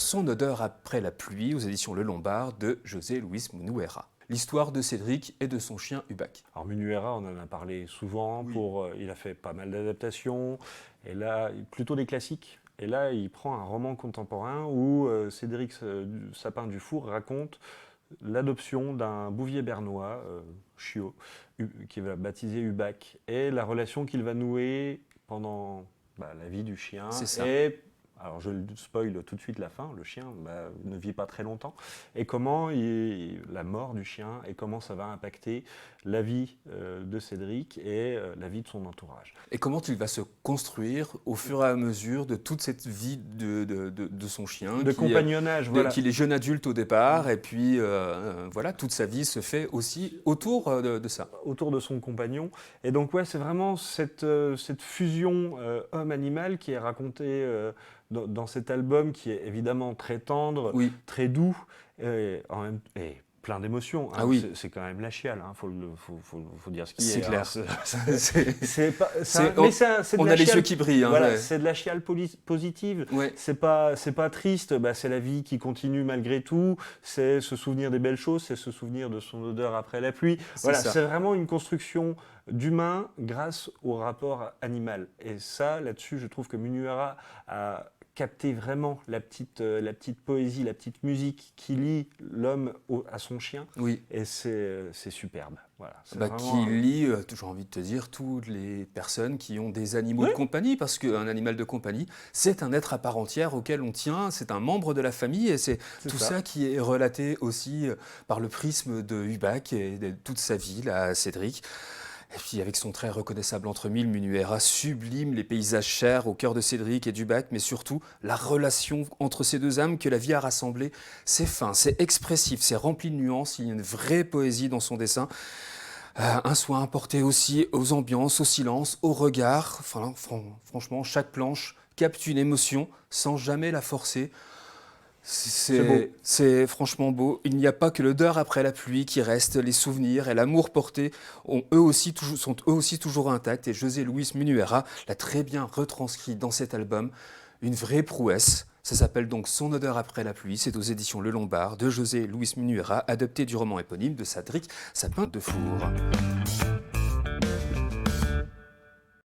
Son odeur après la pluie aux éditions Le Lombard de José Luis Munuera. L'histoire de Cédric et de son chien Hubac. Alors Munuera, on en a parlé souvent, Oui. il a fait pas mal d'adaptations, et là, plutôt des classiques. Et là, il prend un roman contemporain où Cédric Sapin du Four raconte l'adoption d'un bouvier bernois, chiot, qui va baptiser Hubac, et la relation qu'il va nouer pendant la vie du chien. C'est ça. Et, alors je le spoil tout de suite la fin, le chien ne vit pas très longtemps, et comment la mort du chien, et comment ça va impacter la vie de Cédric et la vie de son entourage. Et comment il va se construire au fur et à mesure de toute cette vie de son chien. De compagnonnage, voilà. Qu'il est jeune adulte au départ, et puis voilà, toute sa vie se fait aussi autour de ça. Autour de son compagnon. Et donc ouais, c'est vraiment cette fusion homme-animal qui est racontée dans cet album, qui est évidemment très tendre, Oui. très doux, et plein d'émotions. Hein. Ah oui. C'est quand même la chiale, hein. Faut dire ce qu'il y a. C'est clair. On a les yeux qui brillent. Hein, voilà, ouais. c'est de la chiale positive. Ouais. C'est pas triste. C'est la vie qui continue malgré tout. C'est se souvenir des belles choses. C'est se souvenir de son odeur après la pluie. Voilà, c'est vraiment une construction d'humain grâce au rapport animal. Et ça, là-dessus, je trouve que Munuera a capter vraiment la petite poésie, la petite musique qui lie l'homme à son chien. Oui. Et c'est superbe. Voilà, qui lie, j'ai envie de te dire, toutes les personnes qui ont des animaux de compagnie, parce qu'un animal de compagnie, c'est un être à part entière auquel on tient, c'est un membre de la famille, et c'est tout ça qui est relaté aussi par le prisme de Hubac et de toute sa vie, là, Cédric. Et puis avec son trait reconnaissable entre mille, Munuera sublime les paysages chers au cœur de Cédric et d'Hubac, mais surtout la relation entre ces deux âmes que la vie a rassemblées. C'est fin, c'est expressif, c'est rempli de nuances, il y a une vraie poésie dans son dessin. Un soin apporté aussi aux ambiances, au silence, au regard. Enfin, franchement, chaque planche capte une émotion sans jamais la forcer. C'est franchement beau. Il n'y a pas que l'odeur après la pluie qui reste, les souvenirs et l'amour porté sont eux aussi toujours intacts. Et José Luis Munuera l'a très bien retranscrit dans cet album. Une vraie prouesse. Ça s'appelle donc Son odeur après la pluie. C'est aux éditions Le Lombard de José Luis Munuera, adapté du roman éponyme de Cédric Sapin de Four.